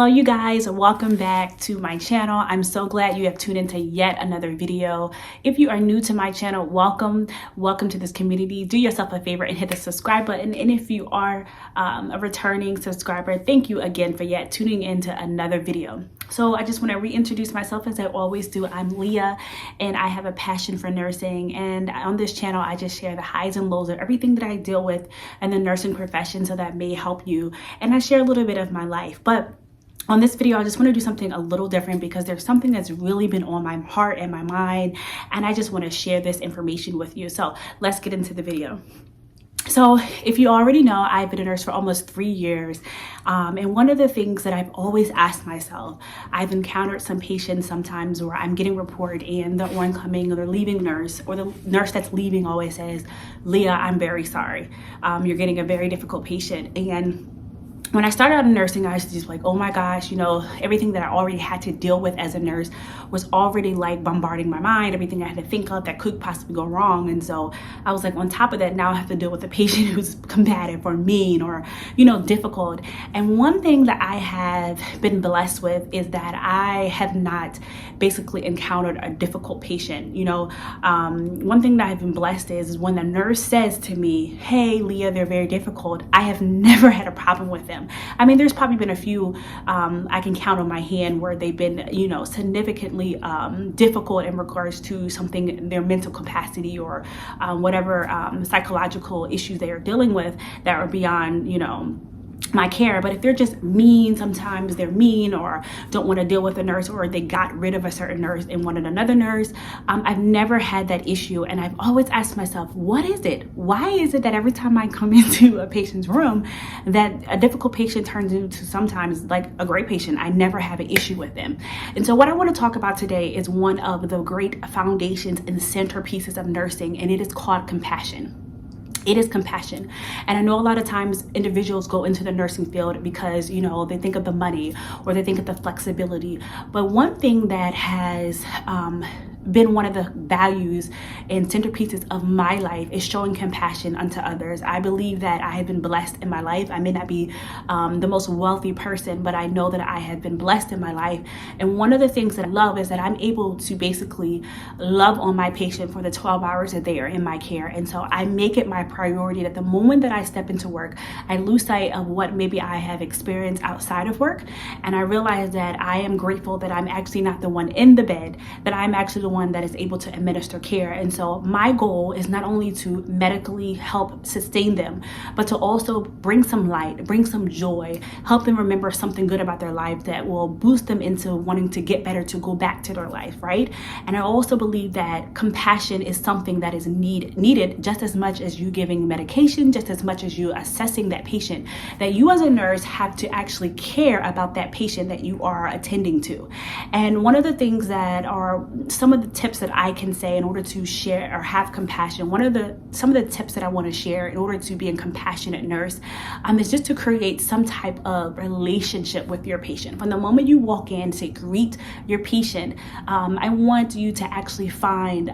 Hello you guys, welcome back to my channel. I'm so glad you have tuned into yet another video. If you are new to my channel, welcome to this community. Do yourself a favor and hit the subscribe button. And if you are a returning subscriber, thank you again for yet tuning into another video. So I just want to reintroduce myself as I always do. I'm Leah and I have a passion for nursing, and on this channel I just share the highs and lows of everything that I deal with in the nursing profession, so that may help you, and I share a little bit of my life. But on this video, I just want to do something a little different because there's something that's really been on my heart and my mind, and I just want to share this information with you. So let's get into the video. So if you already know, I've been a nurse for almost 3 years. And one of the things that I've always asked myself, I've encountered some patients sometimes where I'm getting reported and the oncoming or the leaving nurse, or the nurse that's leaving always says, "Leah, I'm very sorry. You're getting a very difficult patient." And when I started out in nursing, I was just like, oh my gosh, you know, everything that I already had to deal with as a nurse was already like bombarding my mind, everything I had to think of that could possibly go wrong. And so I was like, on top of that, now I have to deal with a patient who's combative or mean or, you know, difficult. And one thing that I have been blessed with is that I have not basically encountered a difficult patient. You know, one thing that I've been blessed is when the nurse says to me, "Hey, Leah, they're very difficult," I have never had a problem with them. I mean, there's probably been a few I can count on my hand where they've been, you know, significantly difficult in regards to something, their mental capacity or whatever psychological issues they are dealing with that are beyond, you know, my care. But if they're just mean, sometimes they're mean or don't want to deal with a nurse, or they got rid of a certain nurse and wanted another nurse. I've never had that issue, and I've always asked myself, what is it? Why is it that every time I come into a patient's room that a difficult patient turns into sometimes like a great patient? I never have an issue with them. And so what I want to talk about today is one of the great foundations and centerpieces of nursing, and it is called compassion. It is compassion. And I know a lot of times individuals go into the nursing field because, you know, they think of the money or they think of the flexibility. But one thing that has been one of the values and centerpieces of my life is showing compassion unto others. I believe that I have been blessed in my life. I may not be the most wealthy person, but I know that I have been blessed in my life. And one of the things that I love is that I'm able to basically love on my patient for the 12 hours that they are in my care. And so I make it my priority that the moment that I step into work, I lose sight of what maybe I have experienced outside of work. And I realize that I am grateful that I'm actually not the one in the bed, that I'm actually the one that is able to administer care. And so my goal is not only to medically help sustain them, but to also bring some light, bring some joy, help them remember something good about their life that will boost them into wanting to get better, to go back to their life, right? And I also believe that compassion is something that is needed just as much as you giving medication, just as much as you assessing that patient, that you as a nurse have to actually care about that patient that you are attending to. And one of the things that are some of the tips that I can say in order to share or have compassion, some of the tips that I want to share in order to be a compassionate nurse is just to create some type of relationship with your patient. From the moment you walk in to greet your patient, I want you to actually find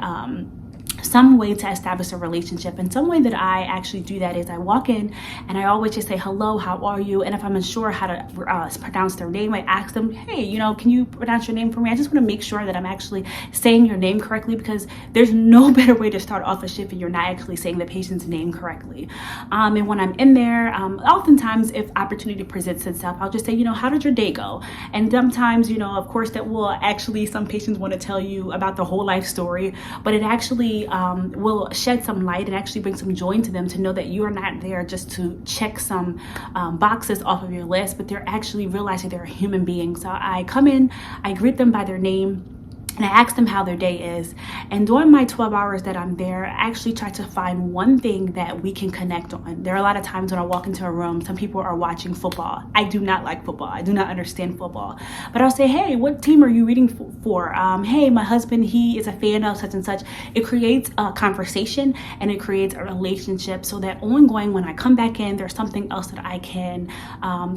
some way to establish a relationship. And some way that I actually do that is I walk in and I always just say, "Hello, how are you?" And if I'm unsure how to pronounce their name, I ask them, "Hey, you know, can you pronounce your name for me?" I just want to make sure that I'm actually saying your name correctly, because there's no better way to start off a shift if you're not actually saying the patient's name correctly. And when I'm in there, oftentimes if opportunity presents itself, I'll just say, you know, "How did your day go?" And sometimes, you know, of course that will actually, some patients want to tell you about the whole life story, but it actually will shed some light and actually bring some joy into them to know that you are not there just to check some boxes off of your list, but they're actually realizing they're a human being. So I come in, I greet them by their name, and I ask them how their day is. And during my 12 hours that I'm there, I actually try to find one thing that we can connect on. There are a lot of times when I walk into a room, some people are watching football. I do not like football. I do not understand football. But I'll say, "Hey, what team are you rooting for?" "Hey, my husband, he is a fan of such and such." It creates a conversation and it creates a relationship, so that ongoing, when I come back in, there's something else that I can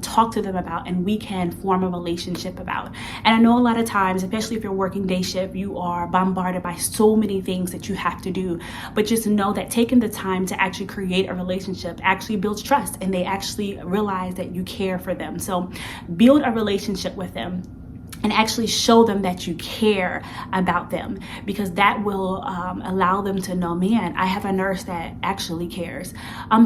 talk to them about and we can form a relationship about. And I know a lot of times, especially if you're working day shift, you are bombarded by so many things that you have to do. But just know that taking the time to actually create a relationship actually builds trust, and they actually realize that you care for them. So build a relationship with them and actually show them that you care about them, because that will allow them to know, man, I have a nurse that actually cares.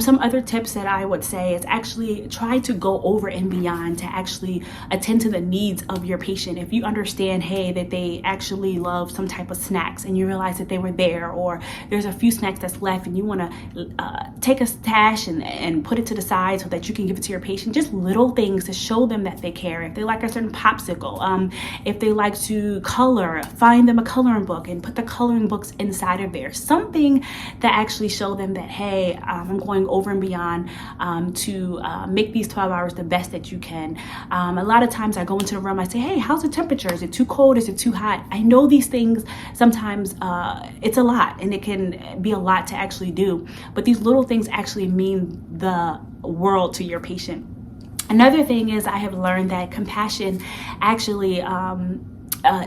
Some other tips that I would say is actually try to go over and beyond to actually attend to the needs of your patient. If you understand, hey, that they actually love some type of snacks and you realize that they were there, or there's a few snacks that's left and you want to take a stash and put it to the side so that you can give it to your patient. Just little things to show them that they care. If they like a certain popsicle, if they like to color, find them a coloring book and put the coloring books inside of there. Something that actually show them that, hey, I'm going over and beyond to make these 12 hours the best that you can. A lot of times I go into the room, I say, hey, how's the temperature? Is it too cold? Is it too hot? I know these things sometimes it's a lot, and it can be a lot to actually do, but these little things actually mean the world to your patient. Another thing is, I have learned that compassion actually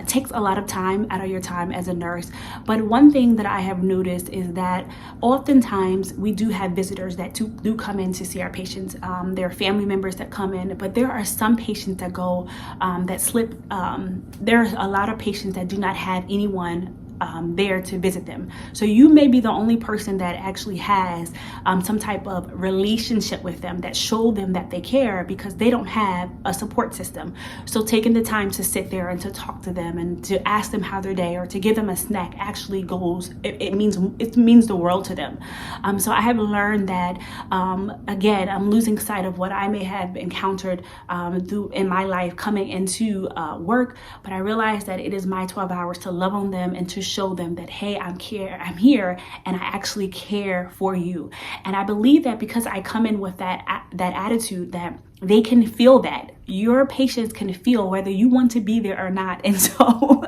takes a lot of time out of your time as a nurse. But one thing that I have noticed is that oftentimes we do have visitors that do come in to see our patients. There are family members that come in, but there are some patients that go, that slip. There's a lot of patients that do not have anyone there to visit them. So you may be the only person that actually has some type of relationship with them that show them that they care, because they don't have a support system. So taking the time to sit there and to talk to them and to ask them how their day, or to give them a snack, actually goes, it means the world to them. So I have learned that, again, I'm losing sight of what I may have encountered in my life coming into work, but I realized that it is my 12 hours to love on them and to show them that, hey, I'm here and I actually care for you. And I believe that because I come in with that attitude, that they can feel that. Your patients can feel whether you want to be there or not. And so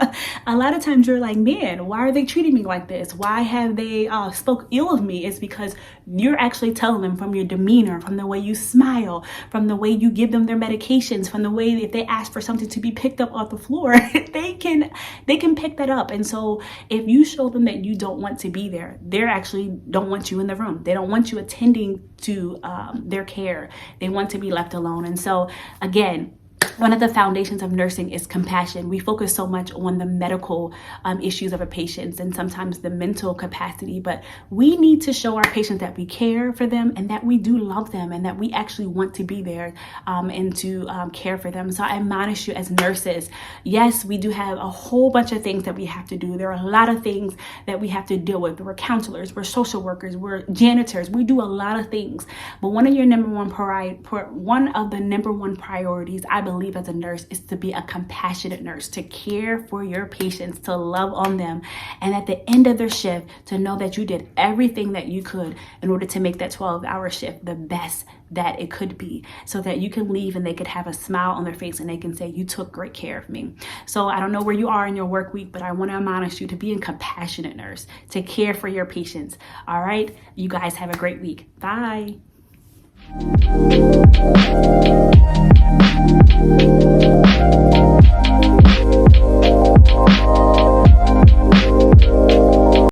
a lot of times you're like, man, why are they treating me like this? Why have they spoke ill of me? It's because you're actually telling them from your demeanor, from the way you smile, from the way you give them their medications, from the way if they ask for something to be picked up off the floor, they can pick that up. And so if you show them that you don't want to be there, they actually don't want you in the room. They don't want you attending to their care. They want to be left alone. And so again, one of the foundations of nursing is compassion. We focus so much on the medical issues of our patients and sometimes the mental capacity, but we need to show our patients that we care for them and that we do love them and that we actually want to be there and to care for them. So I admonish you as nurses, yes, we do have a whole bunch of things that we have to do. There are a lot of things that we have to deal with. We're counselors, we're social workers, we're janitors, we do a lot of things. But one of the number one priorities, I believe, as a nurse, is to be a compassionate nurse, to care for your patients, to love on them, and at the end of their shift to know that you did everything that you could in order to make that 12-hour shift the best that it could be, so that you can leave and they could have a smile on their face and they can say, you took great care of me. So I don't know where you are in your work week, but I want to admonish you to be a compassionate nurse, to care for your patients. All right, you guys have a great week. Bye.